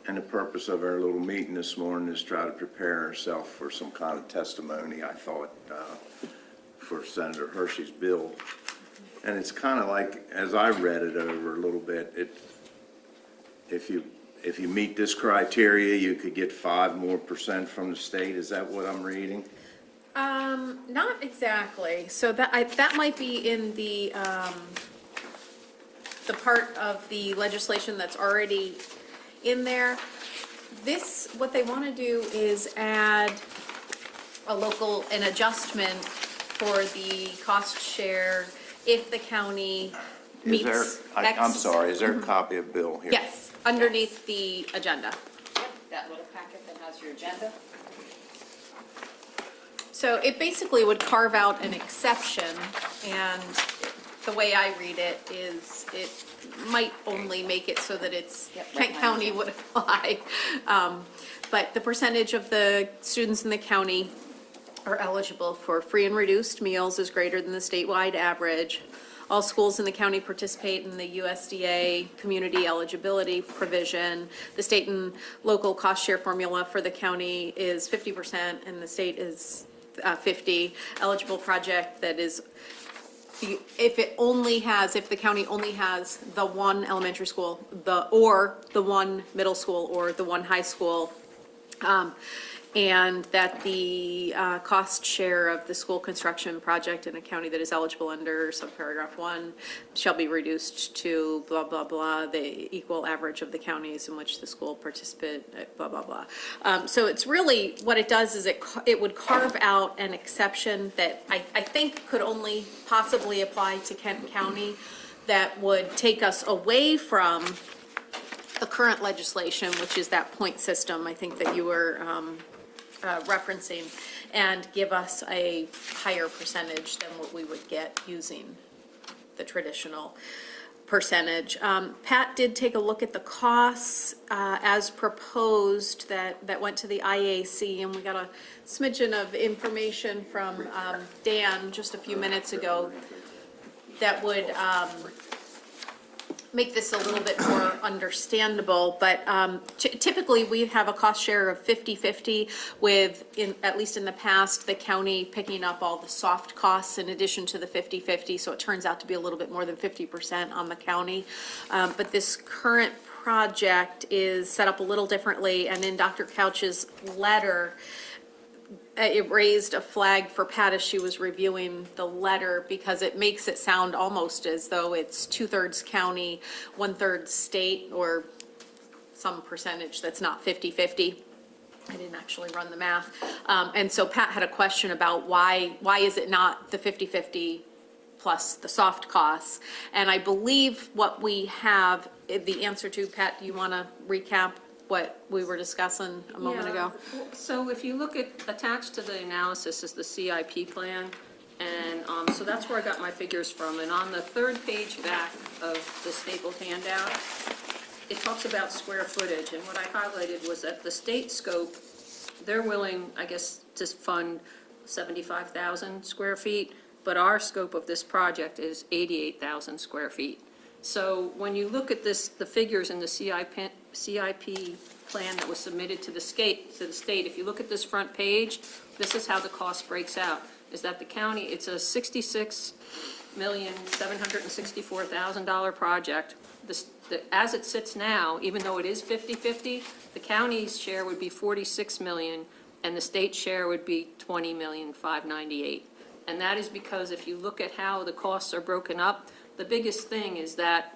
And the purpose of our little meeting this morning is try to prepare ourselves for some kind of testimony, I thought, for Senator Hershey's bill. And it's kind of like, as I read it over a little bit, if you meet this criteria, you could get 5% more from the state. Is that what I'm reading? Not exactly. So that might be in the part of the legislation that's already in there. What they want to do is add an adjustment for the cost share if the county meets I'm sorry, is there a copy of bill here? Yes, underneath the agenda. Yep, that little packet that has your agenda. So it basically would carve out an exception, and the way I read it is it might only make it so that it's Kent County would apply. But the percentage of the students in the county are eligible for free and reduced meals is greater than the statewide average. All schools in the county participate in the USDA community eligibility provision. The state and local cost share formula for the county is 50% and the state is 50. Eligible project that is, if the county only has the one elementary school, the one middle school, or the one high school, and that the cost share of the school construction project in a county that is eligible under subparagraph 1 shall be reduced to blah, blah, blah, the equal average of the counties in which the school participate, blah, blah, blah. So it's really, what it does is it would carve out an exception that I think could only possibly apply to Kent County that would take us away from the current legislation, which is that point system I think that you were referencing, and give us a higher percentage than what we would get using the traditional percentage. Pat did take a look at the costs as proposed that went to the IAC, and we got a smidgen of information from Dan just a few minutes ago that would make this a little bit more understandable, but typically we have a cost share of 50-50 with, at least in the past, the county picking up all the soft costs in addition to the 50-50, so it turns out to be a little bit more than 50% on the county. But this current project is set up a little differently, and in Dr. Couch's letter, it raised a flag for Pat as she was reviewing the letter, because it makes it sound almost as though it's 2/3 county, 1/3 state, or some percentage that's not 50-50. I didn't actually run the math. And so Pat had a question about why is it not the 50-50 plus the soft costs? And I believe what we have the answer to, Pat, do you want to recap what we were discussing a moment ago? So if you look at, attached to the analysis is the CIP plan, and so that's where I got my figures from. And on the third page back of the stapled handout, it talks about square footage, and what I highlighted was that the state scope, they're willing, I guess, to fund 75,000 square feet, but our scope of this project is 88,000 square feet. So when you look at this, the figures in the CIP plan that was submitted to the state, if you look at this front page, this is how the cost breaks out. Is that the county, it's a $66,764,000 project. As it sits now, even though it is 50-50, the county's share would be 46 million, and the state share would be 20,598,000. And that is because if you look at how the costs are broken up, the biggest thing is that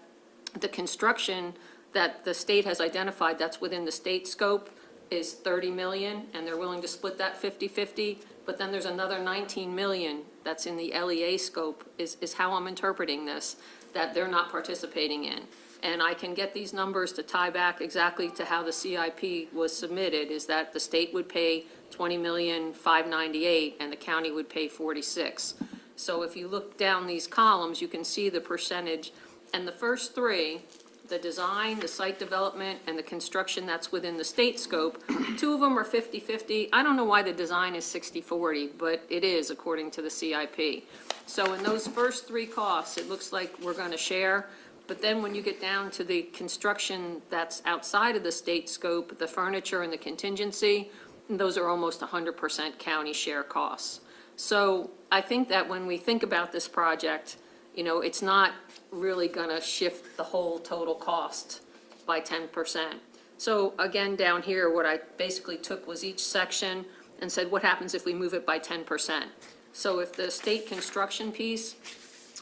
the construction that the state has identified that's within the state scope is 30 million, and they're willing to split that 50-50, but then there's another 19 million that's in the LEA scope, is how I'm interpreting this, that they're not participating in. And I can get these numbers to tie back exactly to how the CIP was submitted, is that the state would pay 20,598,000 and the county would pay 46. So if you look down these columns, you can see the percentage, and the first three, the design, the site development, and the construction that's within the state scope, two of them are 50-50. I don't know why the design is 60-40, but it is according to the CIP. So in those first three costs, it looks like we're going to share, But then when you get down to the construction that's outside of the state scope, the furniture and the contingency, those are almost 100% county share costs. So I think that when we think about this project, you know, it's not really gonna shift the whole total cost by 10%. So again, down here, what I basically took was each section and said, what happens if we move it by 10%? So if the state construction piece,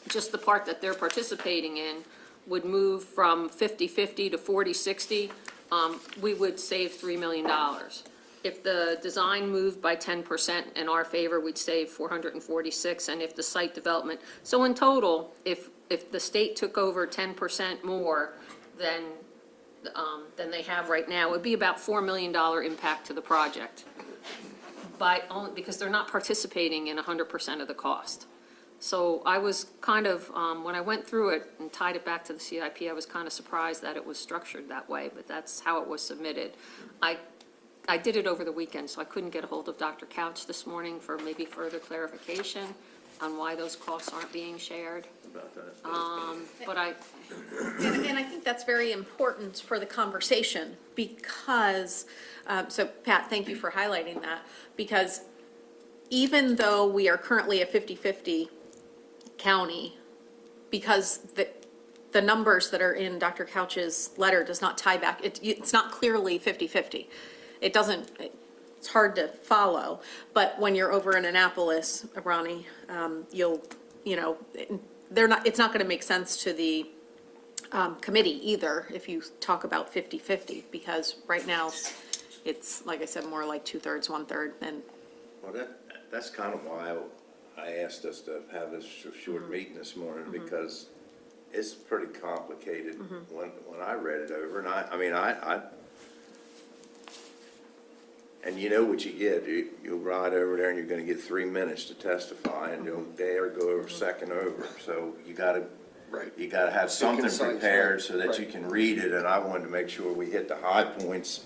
just the part that they're participating in, would move from 50/50 to 40/60, we would save $3 million. If the design moved by 10% in our favor, we'd save 446, and if the site development, so in total, if the state took over 10% more than they have right now, it would be about $4 million impact to the project. Only because they're not participating in 100% of the cost. So I was kind of, when I went through it and tied it back to the CIP, I was kind of surprised that it was structured that way, but that's how it was submitted. I did it over the weekend, so I couldn't get a hold of Dr. Couch this morning for maybe further clarification on why those costs aren't being shared. About that. But And I think that's very important for the conversation, because, so Pat, thank you for highlighting that, because even though we are currently a 50/50 county, because the numbers that are in Dr. Couch's letter does not tie back, it's not clearly 50/50. It doesn't, it's hard to follow, but when you're over in Annapolis, Ronnie, it's not gonna make sense to the committee either if you talk about 50/50, because right now, it's, like I said, more like 2/3, 1/3, and Well, that's kind of why I asked us to have this short meeting this morning, because it's pretty complicated when I read it over, and I mean, and you know what you get, you'll ride over there and you're gonna get 3 minutes to testify, and you'll dare go over second over, so you gotta, Right. you gotta have something concise, prepared right, so that you right. can read it, and I wanted to make sure we hit the high points.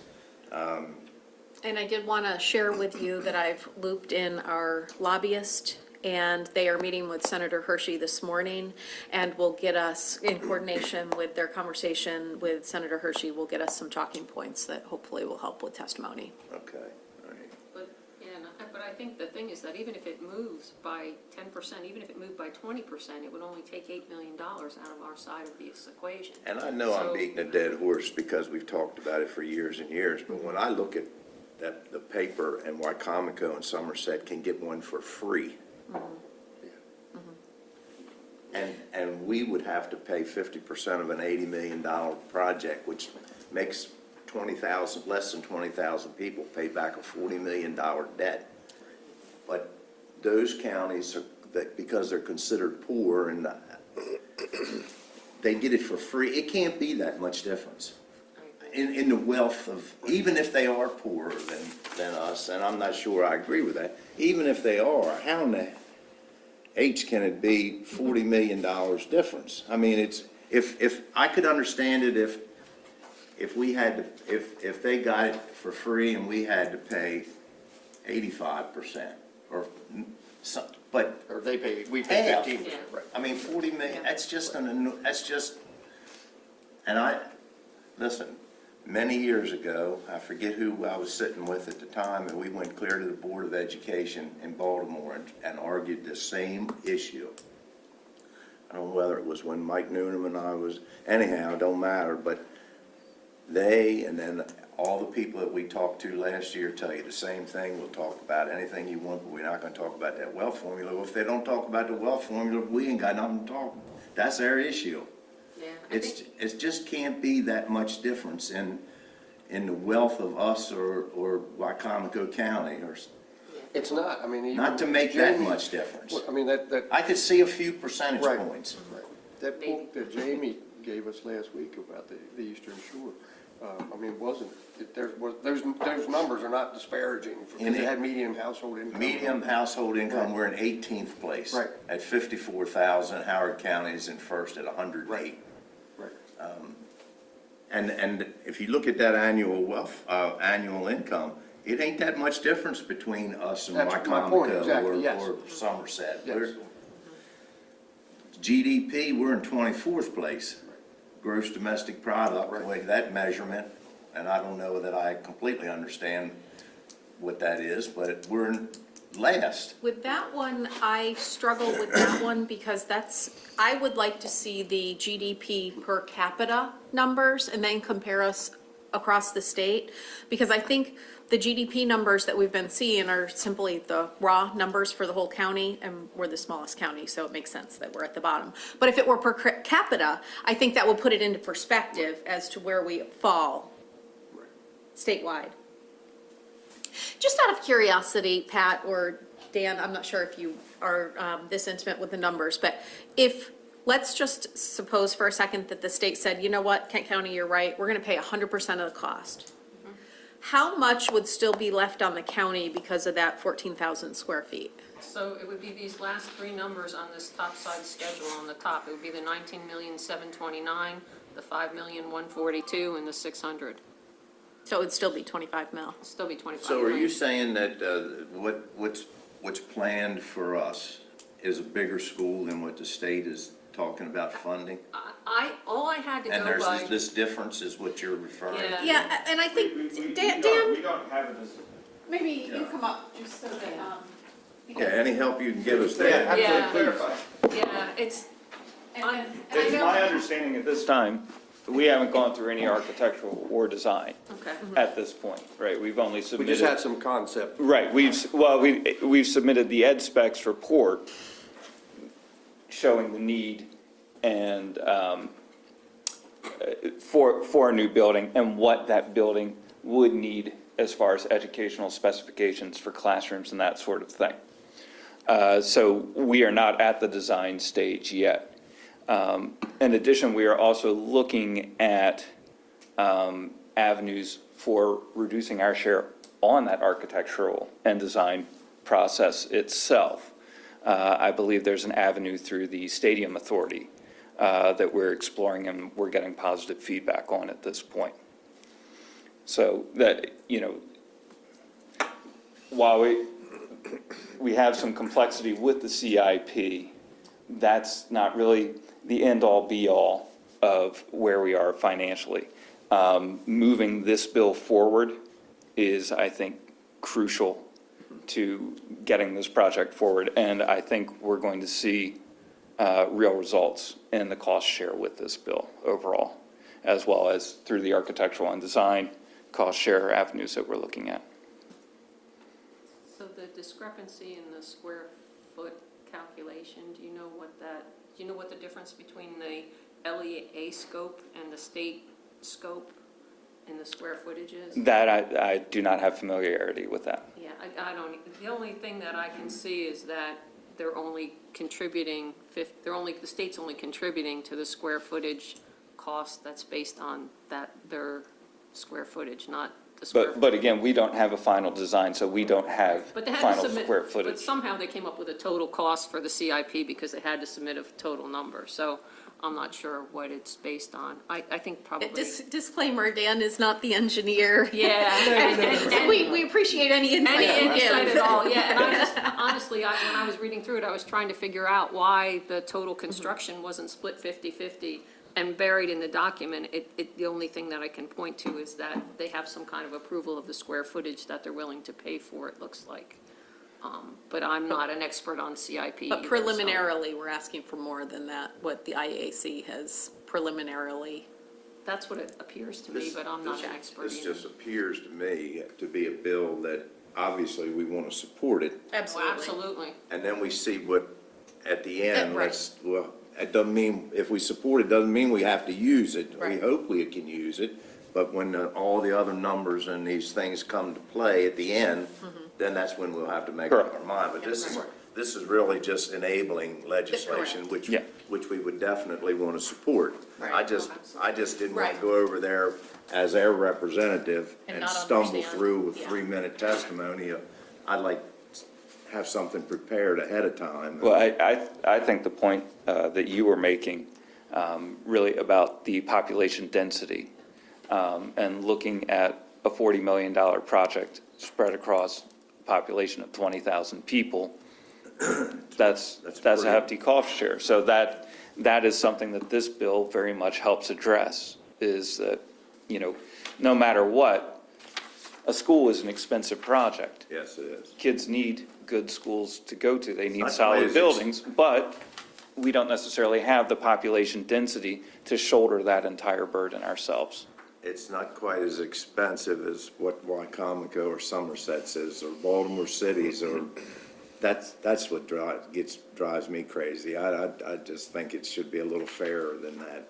And I did want to share with you that I've looped in our lobbyist, and they are meeting with Senator Hershey this morning, and will get us, in coordination with their conversation with Senator Hershey, will get us some talking points that hopefully will help with testimony. Okay, all right. But I think the thing is that even if it moves by 10%, even if it moved by 20%, it would only take $8 million out of our side of this equation. And I know I'm So- beating a dead horse because we've talked about it for years and years, but when I look at the paper and Wycomico and Somerset can get one for free. And we would have to pay 50% of an $80 million project, which makes 20,000, less than 20,000 people pay back a $40 million debt. But those counties are, because they're considered poor and they get it for free, it can't be that much difference. In the wealth of, even if they are poorer than us, and I'm not sure I agree with that, even if they are, how in the H can it be $40 million difference? I mean, it's, if, I could understand it if we had to, if they got it for free and we had to pay 85%, or some, but Or we pay half. 15%, right. I mean, 40 million, that's just listen, many years ago, I forget who I was sitting with at the time, and we went clear to the Board of Education in Baltimore and argued the same issue. I don't know whether it was when Mike Noonan and I was, anyhow, it don't matter, but they, and then all the people that we talked to last year tell you the same thing. We'll talk about anything you want, but we're not gonna talk about that wealth formula. Well, if they don't talk about the wealth formula, we ain't got nothing to talk. That's their issue. Yeah, It just can't be that much difference in the wealth of us or Wycomico County, or, It's not, I mean. not to make that much difference. I mean, that. I could see a few percentage Right. points. Right. That book that Jamie gave us last week about the Eastern Shore, I mean, those numbers are not disparaging, because it had median household income. Medium household income, we're in 18th place. Right. At 54,000, Howard County is in first at 108. Right. And if you look at that annual income, it ain't that much difference between us and That's my point, Wycomico exactly, yes. or Somerset. Yes. GDP, we're in 24th place. gross domestic product, the way that measurement, and I don't know that I completely understand what that is, but we're in last. With that one, I struggle with that one because I would like to see the GDP per capita numbers and then compare us across the state. Because I think the GDP numbers that we've been seeing are simply the raw numbers for the whole county, and we're the smallest county, so it makes sense that we're at the bottom. But if it were per capita, I think that would put it into perspective as to where we fall statewide. Just out of curiosity, Pat or Dan, I'm not sure if you are this intimate with the numbers, but let's just suppose for a second that the state said, you know what, Kent County, you're right, we're gonna pay 100% of the cost. How much would still be left on the county because of that 14,000 square feet? So it would be these last three numbers on this top side schedule on the top. It would be the 19,729,000, the 5,142,000, and the 600. So it'd still be 25 mil. It'd still be 25 So are you million. saying that what's planned for us is a bigger school than what the state is talking about funding? All I had to And go there's by. this difference is what you're referring to? Yeah. Yeah, and I think, We Dan, don't have it as. maybe you come up just so that, Yeah, any help you can give us Yeah, there? absolutely, Yeah. clarify. Yeah, it's, I It's know- my understanding at this time, we haven't gone through any architectural or design Okay. at this point, right? We've only We just submitted. had some concept. Right, we've submitted the ed specs report showing the need and, for a new building and what that building would need as far as educational specifications for classrooms and that sort of thing. So we are not at the design stage yet. In addition, we are also looking at avenues for reducing our share on that architectural and design process itself. I believe there's an avenue through the Stadium Authority that we're exploring and we're getting positive feedback on at this point. So that, while we have some complexity with the CIP, that's not really the end-all, be-all of where we are financially. Moving this bill forward is, I think, crucial to getting this project forward, and I think we're going to see real results in the cost share with this bill overall, as well as through the architectural and design cost share avenues that we're looking at. So the discrepancy in the square foot calculation, do you know what the difference between the LEA scope and the state scope in the square footage is? That, I do not have familiarity with that. Yeah, I don't, the only thing that I can see is that they're only contributing, the state's only contributing to the square footage cost that's based on their square footage, not the square. But again, we don't have a final design, so we don't have But they had final to submit, square but footage. somehow they came up with a total cost for the CIP because they had to submit a total number. So I'm not sure what it's based on. I think probably. disclaimer, Dan is not the engineer. Yeah. So we appreciate any insight Any you insight give. at all, yeah. And I just, honestly, when I was reading through it, I was trying to figure out why the total construction wasn't split 50-50 and buried in the document. The only thing that I can point to is that they have some kind of approval of the square footage that they're willing to pay for, it looks like. But I'm not an expert on CIP either, But so- preliminarily, we're asking for more than that, what the IAC has preliminarily. That's what it appears to me, but I'm not an expert This either. just appears to me to be a bill that obviously we want to support it. Oh, absolutely. And then we see what, at the end, Right. it doesn't mean, if we support it, doesn't mean we have to use it. We Right. hope we can use it, but when all the other numbers and these things come to play at the end, then that's when we'll have to make up our mind. But this is really just enabling legislation, which Yeah. we would definitely want to support. Right. I just didn't want Right. to go over there as their representative And and not stumble understand. through a Yeah. 3-minute testimony. I'd like to have something prepared ahead of time. Well, I think the point that you were making, really about the population density, and looking at a $40 million project spread across a population of 20,000 people, that's a pretty. hefty cost share. So that is something that this bill very much helps address, is that, no matter what, a school is an expensive project. Yes, it is. Kids need good schools to go to. They need not solid quite as buildings, but we don't necessarily have the population density to shoulder that entire burden ourselves. It's not quite as expensive as what Wycomico or Somerset says, or Baltimore cities, or, that's what drives me crazy. I just think it should be a little fairer than that.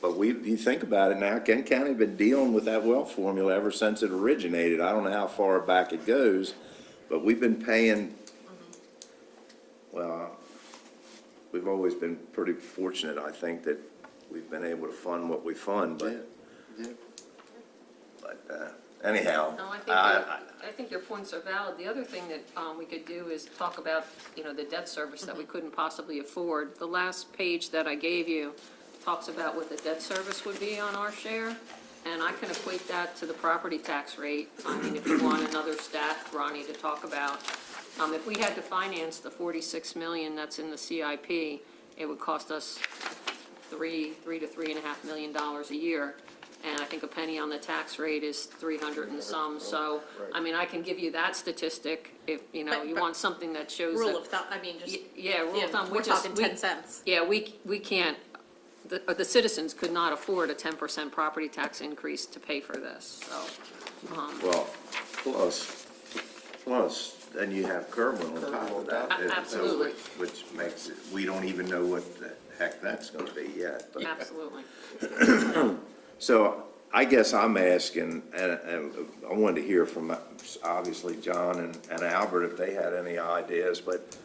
But you think about it now, Kent County been dealing with that wealth formula ever since it originated. I don't know how far back it goes, but we've been paying, well, we've always been pretty fortunate, I think, that we've been able to fund what we fund, but anyhow. No, I think your points are valid. The other thing that we could do is talk about, the debt service that we couldn't possibly afford. The last page that I gave you talks about what the debt service would be on our share, and I can equate that to the property tax rate. I mean, if you want another stat, Ronnie, to talk about, if we had to finance the 46 million that's in the CIP, it would cost us $3 to $3.5 million a year. And I think a penny on the tax rate is 300 and some, so, I mean, I can give you that statistic if, you But- want something that shows that. Rule of thumb, I mean, just, Yeah, rule of thumb, we're which is. talking 10 cents. Yeah, we can't, the citizens could not afford a 10% property tax increase to pay for this, so. Well, plus, then you have Kerwin on top of that. Absolutely. Which makes it, we don't even know what the heck that's gonna be yet. But- Absolutely. So I guess I'm asking, and I wanted to hear from, obviously, John and Albert if they had any ideas, but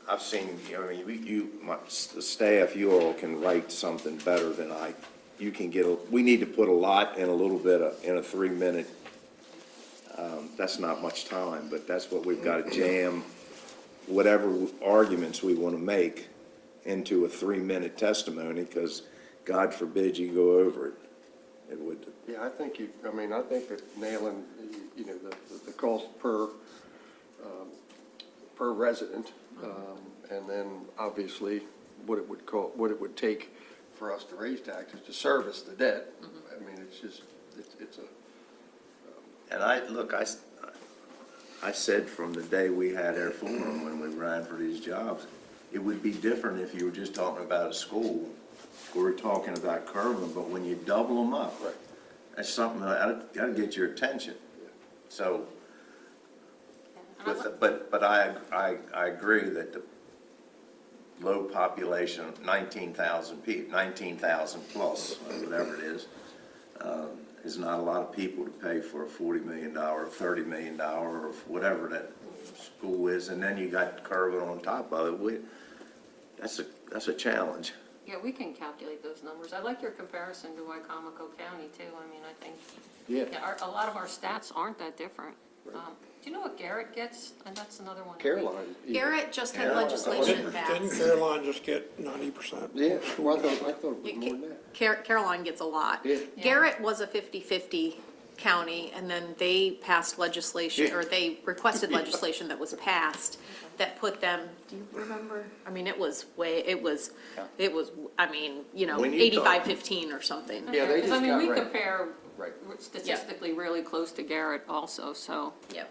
I've seen, the staff, you all can write something better than you can we need to put a lot in a little bit in a 3-minute, that's not much time, but that's what we've got to jam, whatever arguments we want to make into a 3-minute testimony, because God forbid you go over it. It would. Yeah, I think that nailing, the cost per resident, and then obviously what it would take for us to raise taxes to service the debt. I mean, it's a. And I said from the day we had our forum, when we ran for these jobs, it would be different if you were just talking about a school. We're talking about Kerwin, but when you double them up, that's something that gotta get your attention. So, but I agree that the low population, 19,000 people, 19,000 plus, whatever it is not a lot of people to pay for a $40 million, $30 million, or whatever that school is, and then you got Kerwin on top of it. That's a challenge. Yeah, we can calculate those numbers. I like your comparison to Wycomico County too. I mean, I think, a lot of our stats aren't that different. Do you know what Garrett gets? And that's another one. Caroline. Garrett just had Caroline. legislation Didn't passed. Caroline just get 90%? Yeah, well, I thought it was more than that. Caroline gets a lot. Yeah. Garrett was a 50-50 county, and then they passed legislation, or they requested legislation that was passed that put them, do you remember? I mean, it was, I mean, When you talk- 85-15 or something. Yeah, they Because, just I mean, got we right. compare Right. statistically really close to Garrett also, so Yep.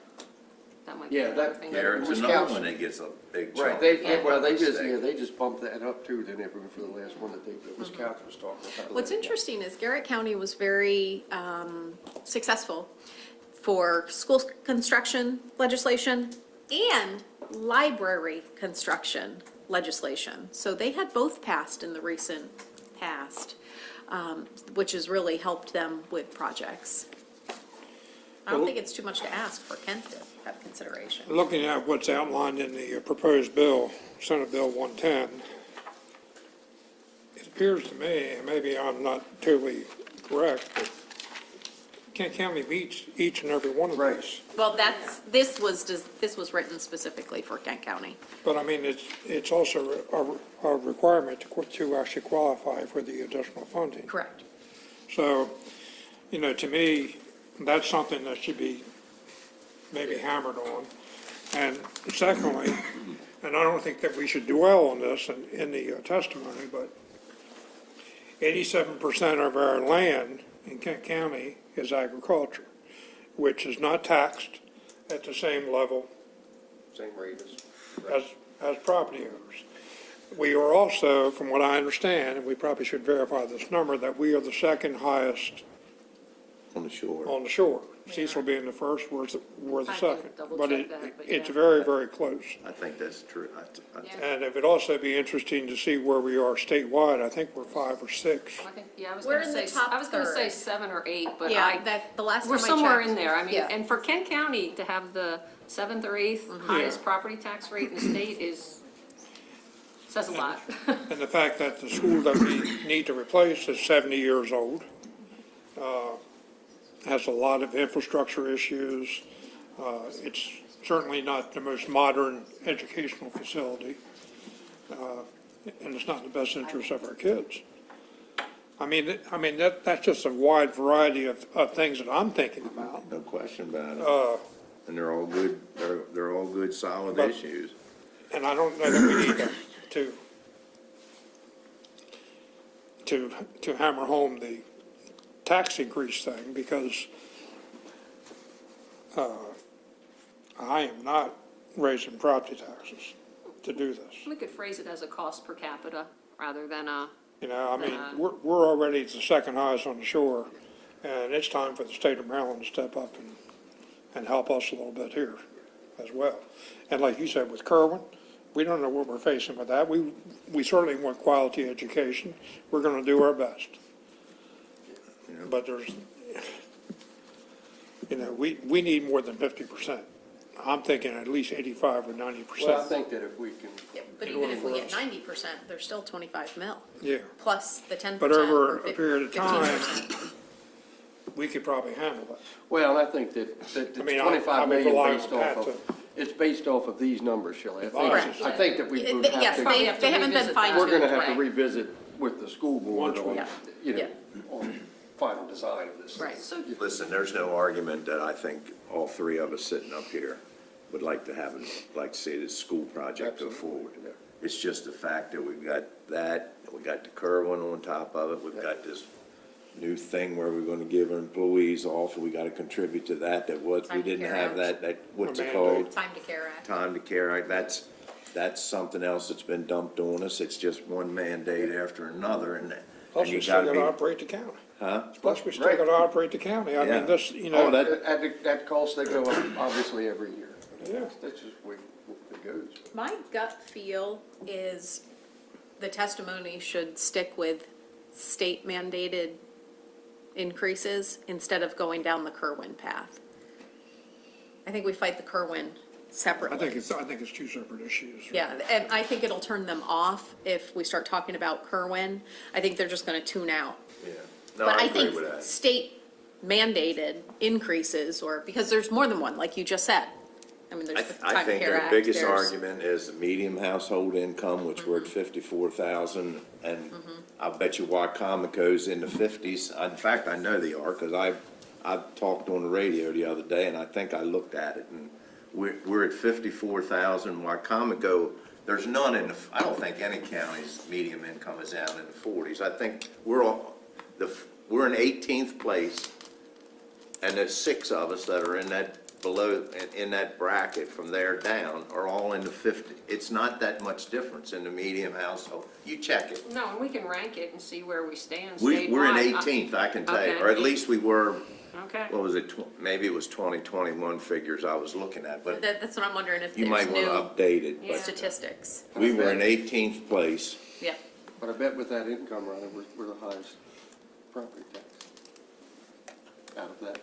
that might be Yeah, another that- thing. Garrett's Which another counts. one that gets a big Right, chunk. they just bumped that up too, didn't they, for the last one that Wisconsin was talking about. What's interesting is Garrett County was very successful for school construction legislation and library construction legislation. So they had both passed in the recent past, which has really helped them with projects. I don't think it's too much to ask for Kent to have consideration. Looking at what's outlined in the proposed bill, Senate Bill 110, it appears to me, and maybe I'm not totally correct, but Kent County meets each and every one of Right. these. Well, this was written specifically for Kent County. But I mean, it's also a requirement to actually qualify for the additional funding. Correct. So, to me, that's something that should be maybe hammered on. And secondly, and I don't think that we should dwell on this in the testimony, but 87% of our land in Kent County is agriculture, which is not taxed at the same level Same rate as. as property owners. We are also, from what I understand, and we probably should verify this number, that we are the second highest On the shore. on the shore. Cecil being the first, we're the I can second. double But check that, but it's yeah. very, very close. I think that's true. And it would also be interesting to see where we are statewide. I think we're 5 or 6. I think, yeah, I was We're gonna in the say, top I was gonna say third. 7 or 8, but Yeah, that, the last time I we're checked. somewhere in there. I mean, Yeah. and for Kent County to have the 7th or 8th highest Yeah. property tax rate in the state says a lot. And the fact that the school that we need to replace is 70 years old, has a lot of infrastructure issues. It's certainly not the most modern educational facility, and it's not in the best interest of our kids. I mean, that's just a wide variety of things that I'm thinking about. No question about it. And they're all good, they're all good, solid But- issues. And I don't know that we need to hammer home the tax increase thing, because I am not raising property taxes to do this. We could phrase it as a cost per capita rather than a, You know, I mean, we're already the second highest on the shore, and it's time for the state of Maryland to step up and help us a little bit here as well. And like you said, with Kerwin, we don't know what we're facing with that. We certainly want quality education. We're gonna do our best. But there's, you know, we need more than 50%. I'm thinking at least 85 or 90%. Well, I think that if we can, Yeah, but in even order if we for get us- 90%, there's still 25 mil, Yeah, plus the 10%. but over or a period of time, 15%. we could probably handle that. well, and I think that the I mean, I 25 would million rely based on Pat off of, it's based off of these numbers, Shelley. Correct. I think that we would Yes, have to. Probably have to they haven't been revisit that. fine-tuned. We're gonna have to right. revisit with the school board Once on, we- you know, Yeah. on final design of this. Right. so Listen, there's no argument that I think all three of us sitting up here would like to have, like to see this school project go forward. Yeah. It's just the fact that we've got that, we got the Kerwin on top of it, we've got this new thing where we're gonna give our employees off, we gotta contribute to that, we Time to didn't care have act. that, what's it Mandate. called? Time to care act. Time to care act, that's something else that's been dumped on us, it's just one mandate after another, and Plus, you we still gotta gotta be, operate the county. huh? Plus, we still Right. gotta operate the county. I Yeah. mean, this, you Oh, know, that- At cost, they go up obviously every year. Yeah. That's just the way it goes. My gut feel is the testimony should stick with state mandated increases instead of going down the Kerwin path. I think we fight the Kerwin separately. I think it's two separate issues. Yeah, and I think it'll turn them off if we start talking about Kerwin. I think they're just gonna tune out. Yeah, no, But I I agree think with that. state mandated increases, or, because there's more than one, like you just said. I mean, there's the I Time to think Care our Act, biggest there's- argument is the medium household income, which we're at 54,000, and I bet you Wycomico's in the 50s. In fact, I know they are, because I talked on the radio the other day, and I think I looked at it, and we're at 54,000. Wycomico, there's none in the, I don't think any county's medium income is down in the 40s. I think we're in 18th place, and there's 6 of us that are in that below, in that bracket from there down, are all in the 50. It's not that much difference in the medium household. You check it. no, and we can rank it and see where we stand We're in statewide. 18th, I can tell you, Okay. or at least we were, Okay. what was it, maybe it was 2021 figures I was looking at, but That's what I'm wondering, if you there's might want to new update it. Yeah. But statistics. we were in 18th place. Yeah. But I bet with that income, Ronnie, we're the highest property tax out of that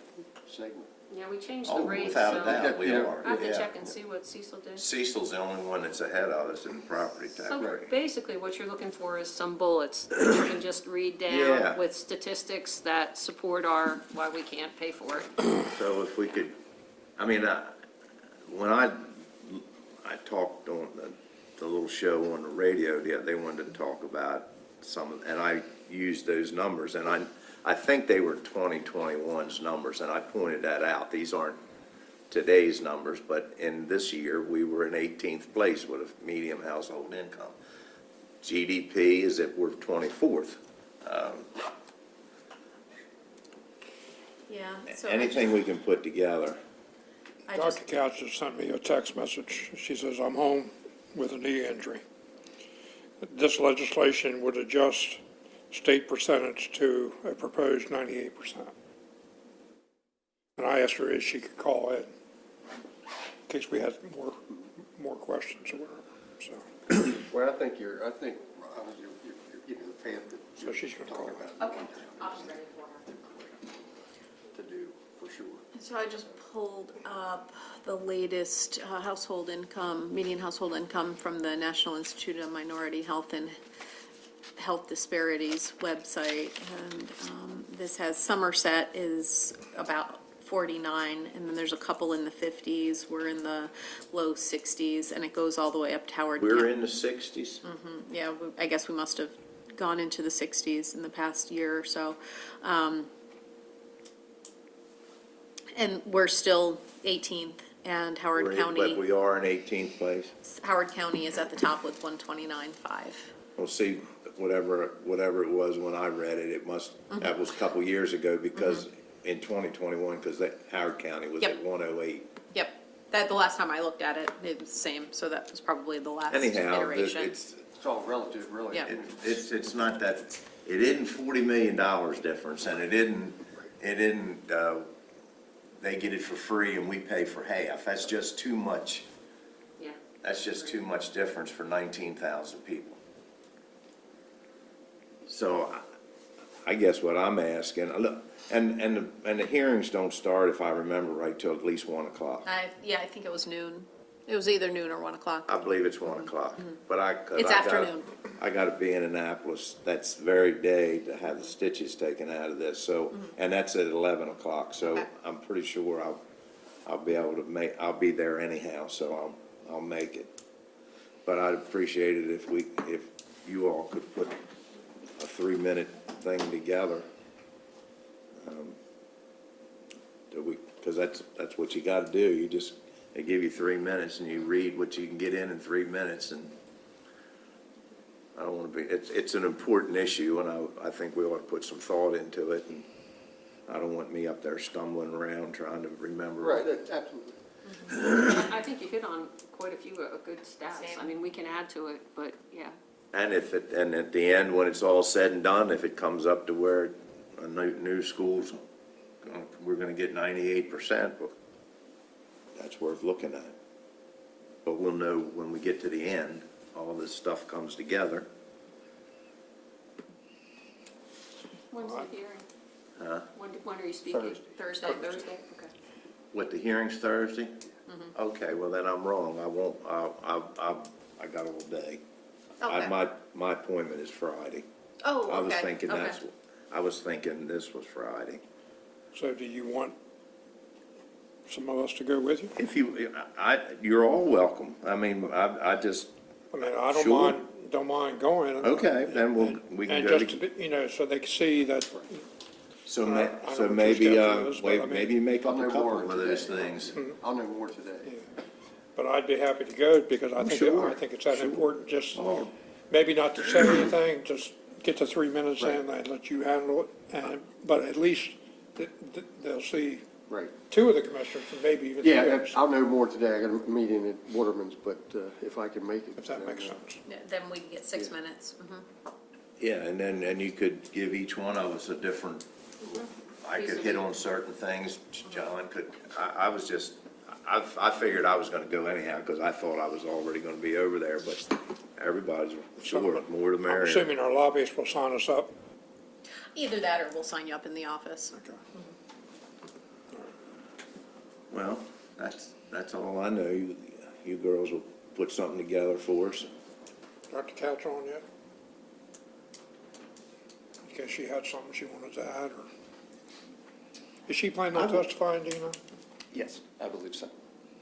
segment. Yeah, we changed the Oh, rates, without a so doubt, we Yeah. are. I have to yeah. check and see what Cecil did. Cecil's the only one that's ahead of us in the property tax So rate. basically, what you're looking for is some bullets that you can just read Yeah. down with statistics that support why we can't pay for it. So if we could, I mean, when I talked on the little show on the radio, they wanted to talk about and I used those numbers, and I think they were 2021's numbers, and I pointed that out. These aren't today's numbers, but in this year, we were in 18th place with a medium household income. GDP is at, we're 24th. Yeah, so. Anything we can put together. I just, Dr. Couch just sent me a text message. She says, I'm home with a knee injury. This legislation would adjust state percentage to a proposed 98%. And I asked her if she could call in case we had more questions or whatever, so. Well, I think, you're the path that So she's gonna call talking back. about. Okay, I'll be ready for her. To do, for sure. so I just pulled up the latest household income, median household income from the National Institute of Minority Health and Health Disparities website. And this has Somerset is about 49, and then there's a couple in the 50s. We're in the low 60s, and it goes all the way up to Howard County. We're in the 60s? Yeah, I guess we must have gone into the 60s in the past year or so. And we're still 18th, and Howard But County, we are in 18th place? Howard County is at the top with 129.5. Well, see, whatever it was when I read it, it must, that was a couple years ago, because in 2021, because Howard County was Yep. at 108. Yep, that, the last time I looked at it, it was the same, so that was probably the last Anyhow, iteration. it's all relative, really. Yeah. it's not that, it isn't $40 million difference, and it isn't, they get it for free and we pay for half. That's just too much, Yeah. that's just too much difference for 19,000 people. So I guess what I'm asking, look, and the hearings don't start, if I remember right, till at least 1 o'clock. Yeah, I think it was noon. It was either noon or 1 o'clock. I believe it's 1 o'clock, but It's afternoon. I gotta be in Annapolis that very day to have the stitches taken out of this, so, and that's at 11 o'clock, so Okay. I'm pretty sure I'll be able to I'll be there anyhow, so I'll make it. But I'd appreciate it if you all could put a 3-minute thing together. Because that's what you gotta do, they give you 3 minutes and you read what you can get in 3 minutes, and I don't wanna be, it's an important issue, and I think we ought to put some thought into it, and I don't want me up there stumbling around trying to remember. Right, that's absolutely. I think you hit on quite a few good stats. I mean, we can add to it, but yeah. And and at the end, when it's all said and done, if it comes up to where a new school's, we're gonna get 98%, well, that's worth looking at. But we'll know when we get to the end, all this stuff comes together. When's the hearing? Huh? When are you speaking? Thursday. Oh, Thursday, okay. What, the hearing's Thursday? Okay, well then I'm wrong, I won't, I got all day. Okay. My appointment is Friday. Oh, I was okay, thinking okay. I was thinking this was Friday. So do you want some of us to go with you? If you're all welcome. I mean, I just, I mean, I Sure. don't mind going. okay, then we can And go just to to, be, so they can see that, so I don't know what maybe, your schedule is, but I mean- maybe make up I'll a know more couple of those today. things. I'll know more today. but I'd be happy to go because I Sure, think it's that sure. important, just Oh. maybe not to say anything, just get the 3 minutes in and let you handle it. And, but at least they'll see Right. 2 of the commissioners and maybe even 3 Yeah, others, I'll know more today. I got a meeting at Waterman's, but if I can make it. if that makes sense. Then we can get 6 minutes. Mhm. Yeah, and you could give each one of us a different, I could hit on certain things, John could, I was just, I figured I was gonna go anyhow, because I thought I was already gonna be over there, but everybody's, sure, more the I'm merrier. assuming our lobbyists will sign us up. Either that or we'll sign you up in the office. Okay. Well, that's all I know. You girls will put something together for us. Dr. Couch on yet? In case she had something she wanted to add, or, is she planning on testifying, do you know? Yes, I believe so.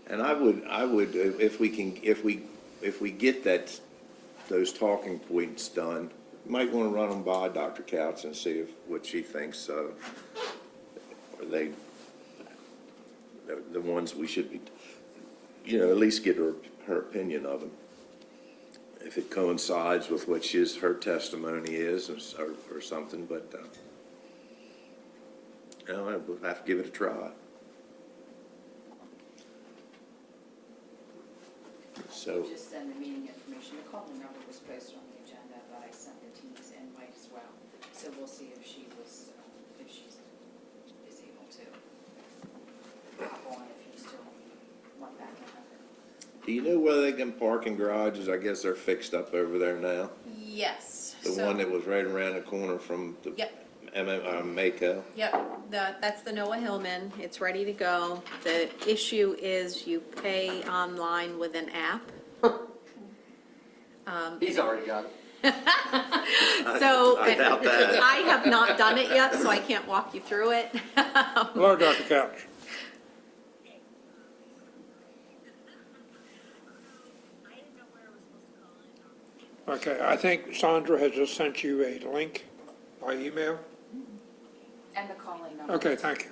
And I would, if we get those talking points done, you might want to run them by Dr. Couch and see what she thinks, or the ones we should be, at least get her opinion of them. If it coincides with what her testimony is or something, but, we'll have to give it a try. So, Just send the meeting information. The call number was posted on the agenda, but I sent the team's invite as well. So we'll see if she's able to hop on if you still want that number. do you know whether they can park in garages? I guess they're fixed up over there now. Yes. The one that was right around the corner from the Yep. Mako. Yep, that's the Noah Hillman, it's ready to go. The issue is you pay online with an app. He's already got it. So, I doubt that. I have not done it yet, so I can't walk you through it. Hello, Dr. Couch. Okay, I think Sandra has just sent you a link by email. And the calling number. Okay, thank you.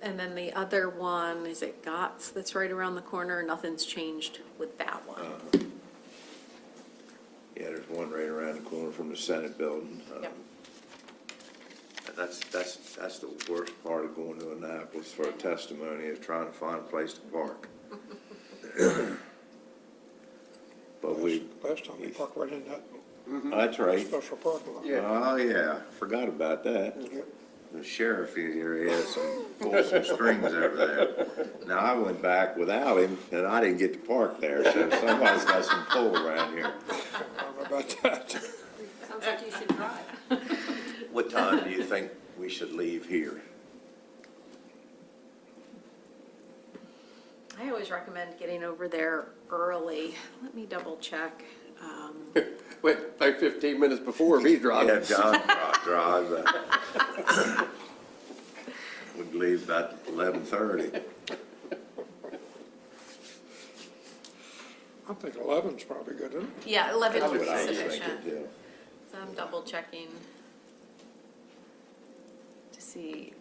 And then the other one, is it GOTS that's right around the corner? Nothing's changed with that one. Yeah, there's one right around the corner from the Senate building. Yep. That's the worst part of going to Annapolis for a testimony, is trying to find a place to park. But Last time we parked right in that that's right. special parking lot. Yeah. Oh, yeah, forgot about that. The sheriff here, he has pulled some strings over there. Now, I went back without him, and I didn't get to park there, so somebody's got some pull around here. I don't know about that. Sounds like you should drive. What time do you think we should leave here? I always recommend getting over there early. Let me double check. Wait, like 15 minutes before if he's driving. Yeah, John drives. We'd leave about 11:30. I think 11's probably good, isn't it? Yeah, 11 That's would what be I was sufficient. thinking too. So I'm double checking to see.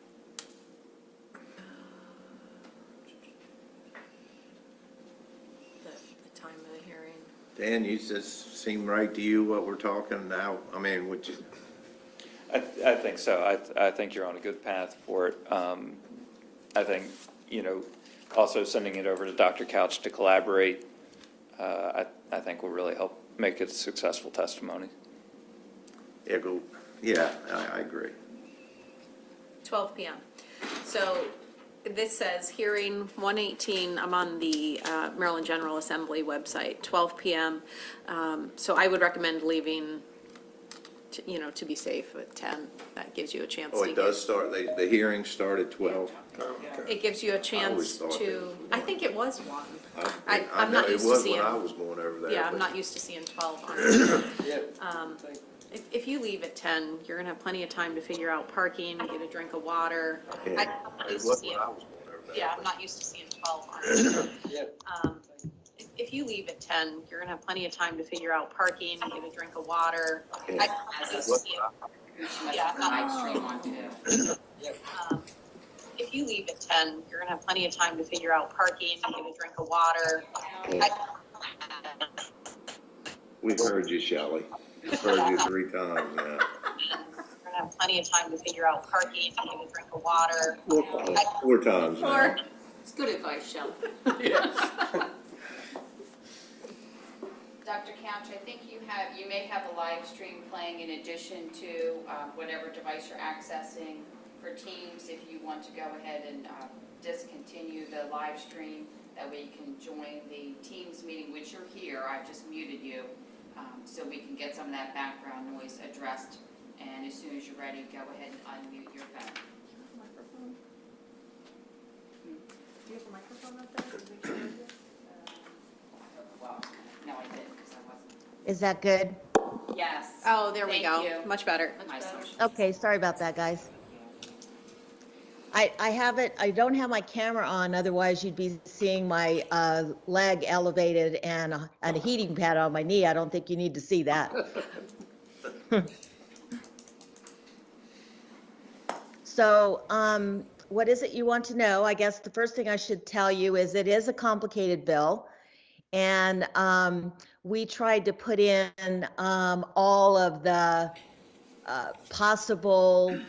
The time of the hearing. Dan, you just seem right to you what we're talking now? I mean, would you, I think so. I think you're on a good path for it. I think, also sending it over to Dr. Couch to collaborate, I think will really help make it a successful testimony. I agree. 12 PM. So this says hearing 118, I'm on the Maryland General Assembly website, 12 PM. So I would recommend leaving, to be safe at 10. That gives you a chance Oh, to it get. does start, the hearings start at 12? Oh, okay. It gives you a always chance thought to, that- I think it was 1. I I'm know not it used to was seeing. when I was going over there. Yeah, I'm but- not used to seeing 12 on it. Yeah. If you leave at 10, you're gonna have plenty of time to figure out parking, get a drink of water. Yeah, I'm not it used to was seeing, when I was going over there. yeah, I'm not used to seeing 12 on it. Yeah. If you leave at 10, you're gonna have plenty of time to figure out parking, get a drink of water. Yeah. I'm not used to seeing- Yeah, I'm not- Live stream on too. If you leave at 10, you're gonna have plenty of time to figure out parking, get a drink of water. We've heard you, Shelley. We've heard you 3 times now. You're gonna have plenty of time to figure out parking, get a drink of water. 4 times now. Or, It's good advice, Shelley. Dr. Couch, I think you may have a live stream playing in addition to whatever device you're accessing for Teams. If you want to go ahead and discontinue the live stream, that way you can join the Teams meeting, which you're here. I've just muted you, so we can get some of that background noise addressed. And as soon as you're ready, go ahead and unmute your phone. do you have a microphone up there? Well, no, I didn't because I wasn't. Is that good? Yes. Oh, there we Thank go. you. Much better. My social. Okay, sorry about that, guys. I don't have my camera on, otherwise you'd be seeing my leg elevated and a heating pad on my knee. I don't think you need to see that. So, what is it you want to know? I guess the first thing I should tell you is it is a complicated bill. And we tried to put in all of the possible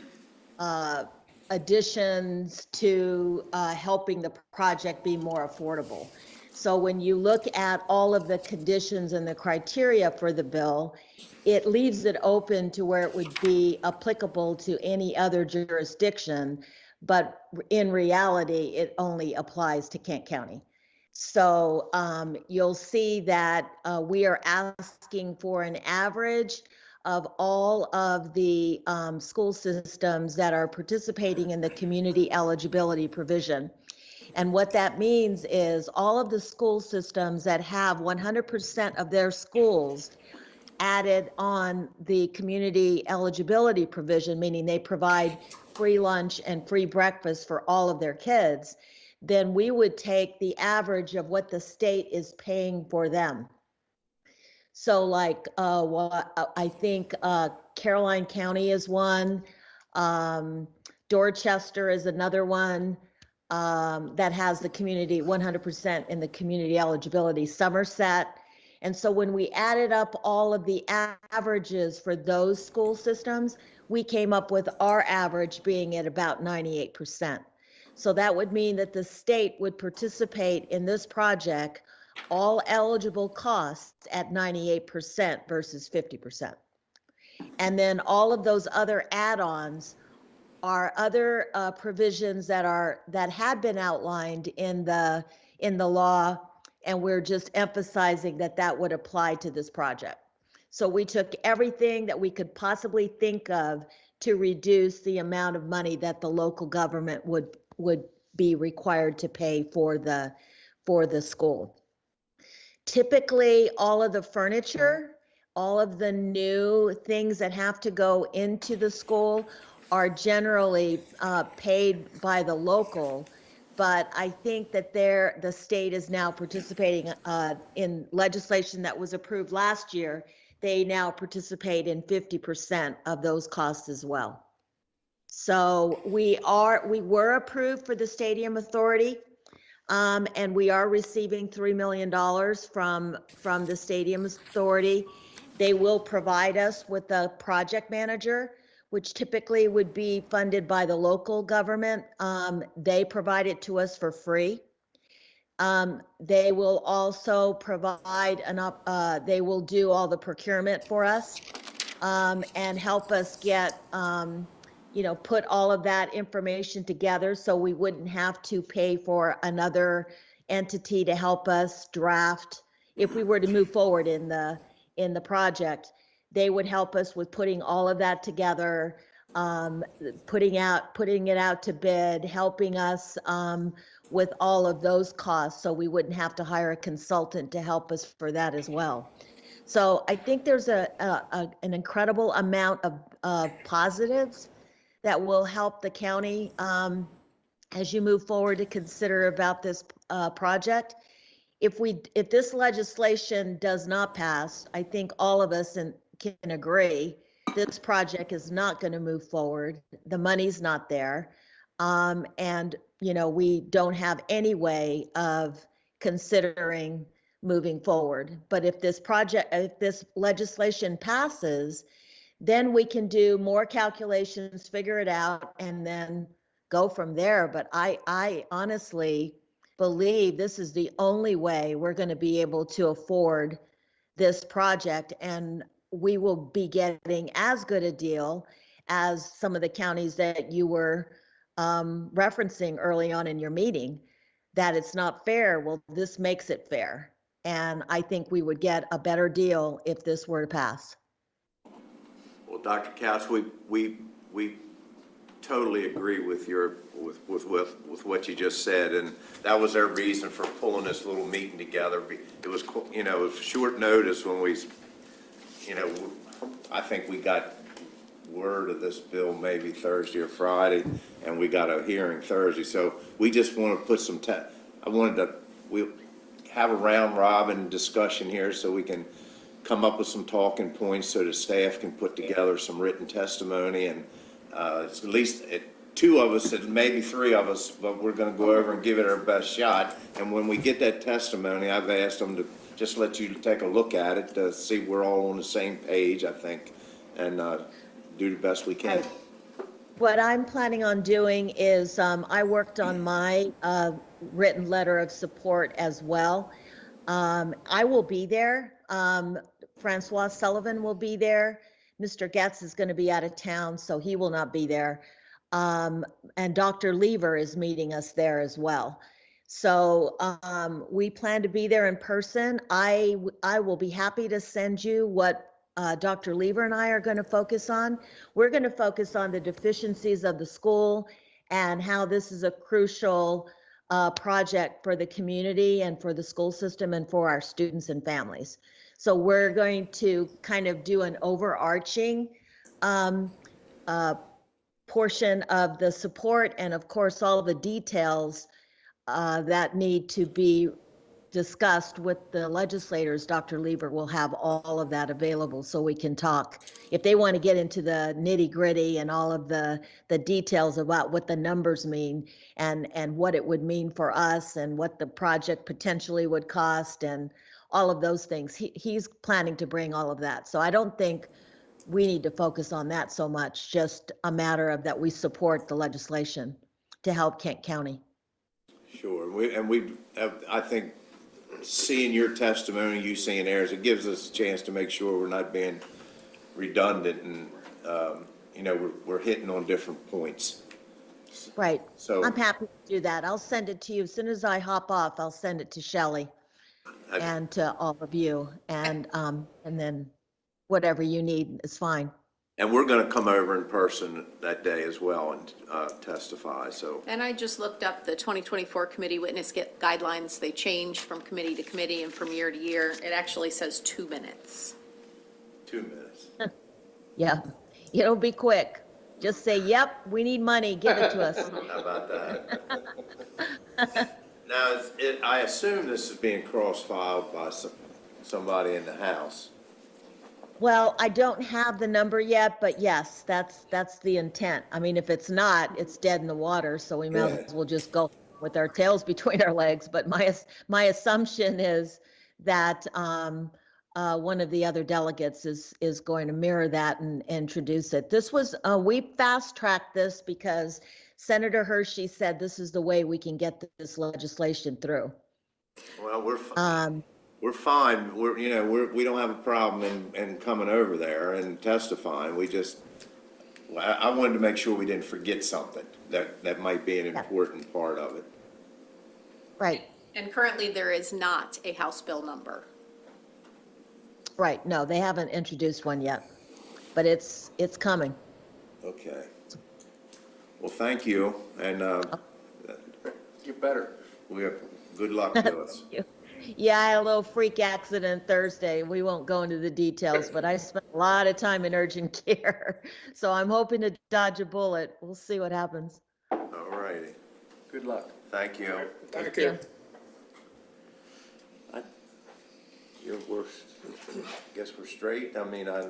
additions to helping the project be more affordable. So when you look at all of the conditions and the criteria for the bill, it leaves it open to where it would be applicable to any other jurisdiction, but in reality, it only applies to Kent County. So you'll see that we are asking for an average of all of the school systems that are participating in the community eligibility provision. And what that means is all of the school systems that have 100% of their schools added on the community eligibility provision, meaning they provide free lunch and free breakfast for all of their kids, then we would take the average of what the state is paying for them. So like, I think Caroline County is one, Dorchester is another one that has the community 100% in the community eligibility, Somerset. And so when we added up all of the averages for those school systems, we came up with our average being at about 98%. So that would mean that the state would participate in this project, all eligible costs at 98% versus 50%. And then all of those other add-ons are other provisions that had been outlined in the law, and we're just emphasizing that would apply to this project. So we took everything that we could possibly think of to reduce the amount of money that the local government would be required to pay for the school. Typically, all of the furniture, all of the new things that have to go into the school are generally paid by the local, but I think that the state is now participating in legislation that was approved last year. They now participate in 50% of those costs as well. So we were approved for the Stadium Authority, and we are receiving $3 million from the Stadium Authority. They will provide us with a project manager, which typically would be funded by the local government. They provide it to us for free. They will also provide they will do all the procurement for us and help us get, put all of that information together so we wouldn't have to pay for another entity to help us draft. If we were to move forward in the project, they would help us with putting all of that together, putting it out to bid, helping us with all of those costs, so we wouldn't have to hire a consultant to help us for that as well. So I think there's an incredible amount of positives that will help the county as you move forward to consider about this project. If this legislation does not pass, I think all of us can agree this project is not going to move forward. The money's not there. And, we don't have any way of considering moving forward. But if this legislation passes, then we can do more calculations, figure it out, and then go from there. But I honestly believe this is the only way we're going to be able to afford this project, and we will be getting as good a deal as some of the counties that you were referencing early on in your meeting, that it's not fair. Well, this makes it fair. And I think we would get a better deal if this were to pass. Well, Dr. Couch, we totally agree with with what you just said, and that was our reason for pulling this little meeting together. It was, it was short notice when we, I think we got word of this bill maybe Thursday or Friday, and we got a hearing Thursday. So we just want to put we'll have a round robin discussion here so we can come up with some talking points so the staff can put together some written testimony, and at least two of us, and maybe three of us, but we're gonna go over and give it our best shot. And when we get that testimony, I've asked them to just let you take a look at it, to see we're all on the same page, I think, and, do the best we can. What I'm planning on doing is, I worked on my written letter of support as well. I will be there. Francois Sullivan will be there. Mr. Getz is going to be out of town, so he will not be there. And Dr. Lever is meeting us there as well. So we plan to be there in person. I will be happy to send you what Dr. Lever and I are going to focus on. We're going to focus on the deficiencies of the school and how this is a crucial project for the community and for the school system and for our students and families. So we're going to kind of do an overarching portion of the support, and of course, all the details that need to be discussed with the legislators. Dr. Lever will have all of that available so we can talk. If they want to get into the nitty gritty and all of the details about what the numbers mean and what it would mean for us and what the project potentially would cost and all of those things, he's planning to bring all of that. So I don't think we need to focus on that so much, just a matter of that we support the legislation to help Kent County. Sure, I think seeing your testimony, you seeing theirs, it gives us a chance to make sure we're not being redundant and, we're hitting on different points. Right. So- I'm happy to do that. I'll send it to you. As soon as I hop off, I'll send it to Shelley and to all of you. And then whatever you need is fine. And we're gonna come over in person that day as well and testify, so. And I just looked up the 2024 committee witness guidelines. They change from committee to committee and from year to year. It actually says 2 minutes. 2 minutes. Yeah. It'll be quick. Just say, yep, we need money. Give it to us. How about that? Now, I assume this is being cross-filed by somebody in the House. Well, I don't have the number yet, but yes, that's the intent. I mean, if it's not, it's dead in the water, so we may as well just go with our tails between our legs. But my assumption is that one of the other delegates is going to mirror that and introduce it. This was, we fast-tracked this because Senator Hershey said this is the way we can get this legislation through. Well, we're fine. We don't have a problem in coming over there and testifying. I wanted to make sure we didn't forget something that might be an important part of it. Right, And currently, there is not a House bill number. right. No, they haven't introduced one yet, but it's coming. Okay. Well, thank you, and Get better. we have good luck to us. Yeah, I had a little freak accident Thursday. We won't go into the details, but I spent a lot of time in urgent care. So I'm hoping to dodge a bullet. We'll see what happens. All righty. Good luck. Thank you. Thank you. Guess we're straight. I mean, all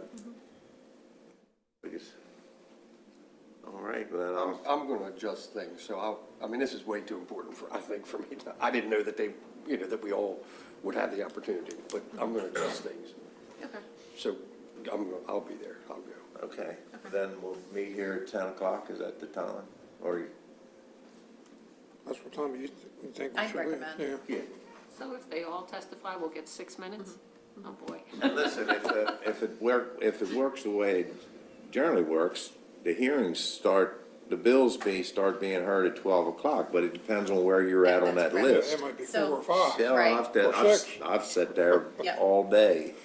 right, well, I'm going to adjust things, so this is way too important I think for me I didn't know that that we all would have the opportunity, but I'm going to adjust things. Okay. So I'll be there. I'll go. okay. Then we'll meet here at 10 o'clock. Is that the time? Or That's what time you think we I'd should be. recommend. Yeah. yeah. So if they all testify, we'll get 6 minutes? Oh, boy. And listen, if it works the way it generally works, the hearings the bills start being heard at 12 o'clock, but it depends on where you're at on that Right. list. It might be So- 4 or 5. Yeah, Right. Or 6. I've sat there Yeah. all day.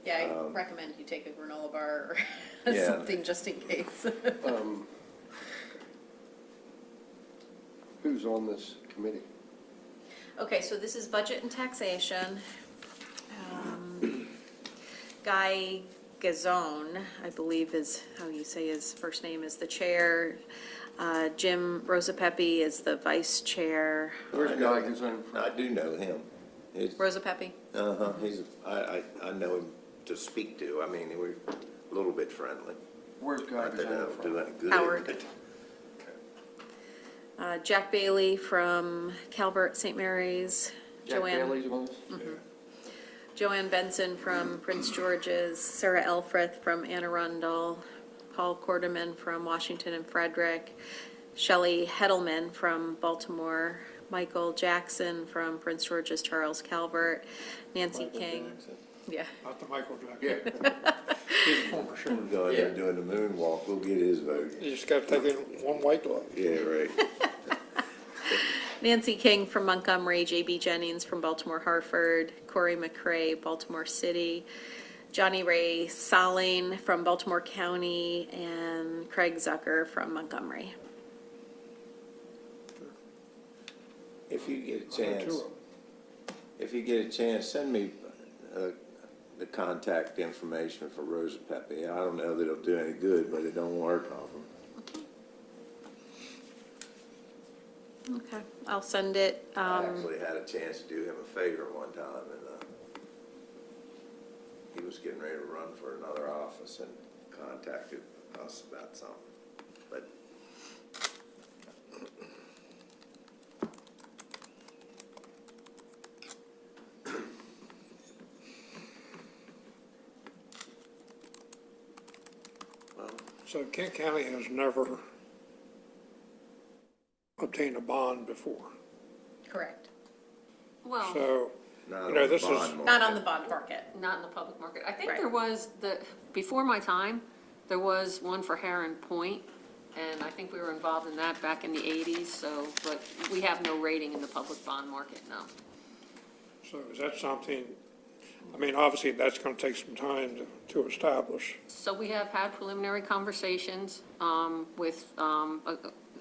Yeah, I recommend you take a granola bar or Yeah. something just in case. Who's on this committee? Okay, so this is budget and taxation. Guy Gazone, I believe is how you say his first name, is the chair. Jim Rosapepe is the vice chair. Where's Guy Gazone from? I do know him. Rosapepe? Uh-huh, I know him to speak to. I mean, we're a little bit friendly. Where's Guy Not that I Gazone don't do from? any good. Howard. but- Jack Bailey from Calvert St. Mary's. Jack Bailey's one? Joanne Benson from Prince George's, Sarah Elfrith from Anne Arundel, Paul Quarterman from Washington and Frederick, Shelley Hedelman from Baltimore, Michael Jackson from Prince George's Charles Calvert, Nancy King. Yeah. Not the Michael Jackson. Yeah. He's a former sheriff. We'll go in there doing the moonwalk, we'll get his vote. You just gotta take in one white glove. Yeah, right. Nancy King from Montgomery, J.B. Jennings from Baltimore Hartford, Corey McCrae, Baltimore City, Johnny Ray Saling from Baltimore County, and Craig Zucker from Montgomery. If you get a I know two chance, of them. if you get a chance, send me the contact information for Rosa Pepe. I don't know that it'll do any good, but it don't work off them. Okay, I'll send it. I actually had a chance to do him a favor one time, and he was getting ready to run for another office and contacted us about something. But So Kent County has never obtained a bond before. Correct. Well, So, not You know, on the this is- bond market. Not on the bond market. not in the public market. I think Right. there was before my time, there was one for Heron Point, and I think we were involved in that back in the 80s, so, but we have no rating in the public bond market, no. so is that something, I mean, obviously, that's gonna take some time to establish. So we have had preliminary conversations with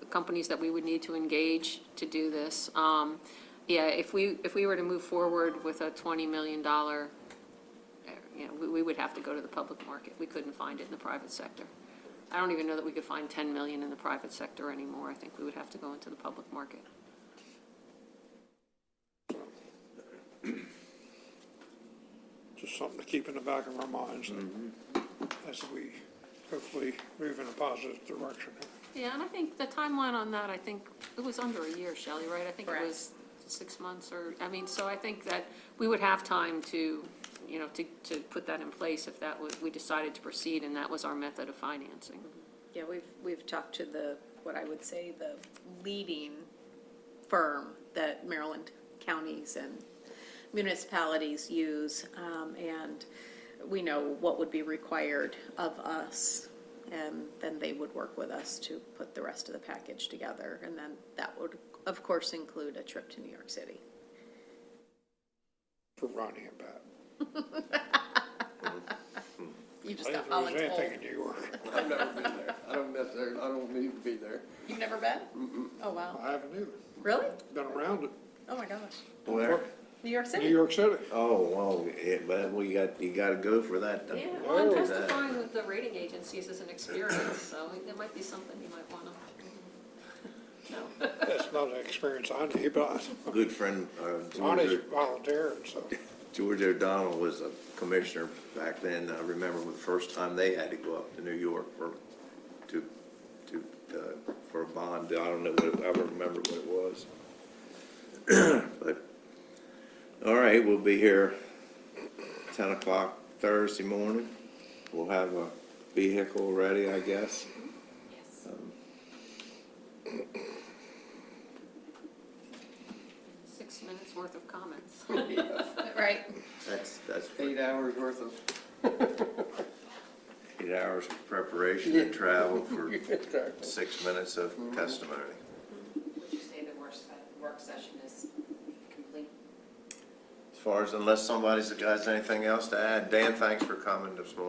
companies that we would need to engage to do this. Yeah, if we were to move forward with a $20 million, we would have to go to the public market. We couldn't find it in the private sector. I don't even know that we could find 10 million in the private sector anymore. I think we would have to go into the public market. Just something to keep in the back of our minds as we hopefully move in a positive direction. Yeah, and I think the timeline on that, I think it was under a year, Shelley, right? I think it Correct. was 6 months so I think that we would have time to, to put that in place if we decided to proceed and that was our method of financing. Yeah, we've talked to what I would say, the leading firm that Maryland counties and municipalities use, and we know what would be required of us, and then they would work with us to put the rest of the package together, and then that would, of course, include a trip to New York City. For Ronnie and Pat. You just I got didn't lose anything voluntold. in New York. I've never been there. I don't need to be there. You've never been? Oh, wow. I haven't either. Really? Been around it. Oh, my gosh. Where? New York City? New York City. Oh, well, yeah, but you gotta go for that. Yeah, then. well, I'm Oh. testifying with the rating agencies as an experience, so there might be something you might want to. No. That's not an experience I need, but A good friend, Ronnie's volunteering, so. George O'Donnell was a commissioner back then. I remember the first time they had to go up to New York for a bond. I don't know I don't remember what it was. But, all right, we'll be here 10 o'clock Thursday morning. We'll have a vehicle ready, I guess. Yes. 6 minutes worth of comments. Right. That's 8 hours worth of. 8 hours of preparation and travel for Exactly. 6 minutes of testimony. Would you say the work session is complete? As far as, unless somebody's got anything else to add. Dan, thanks for coming this morning.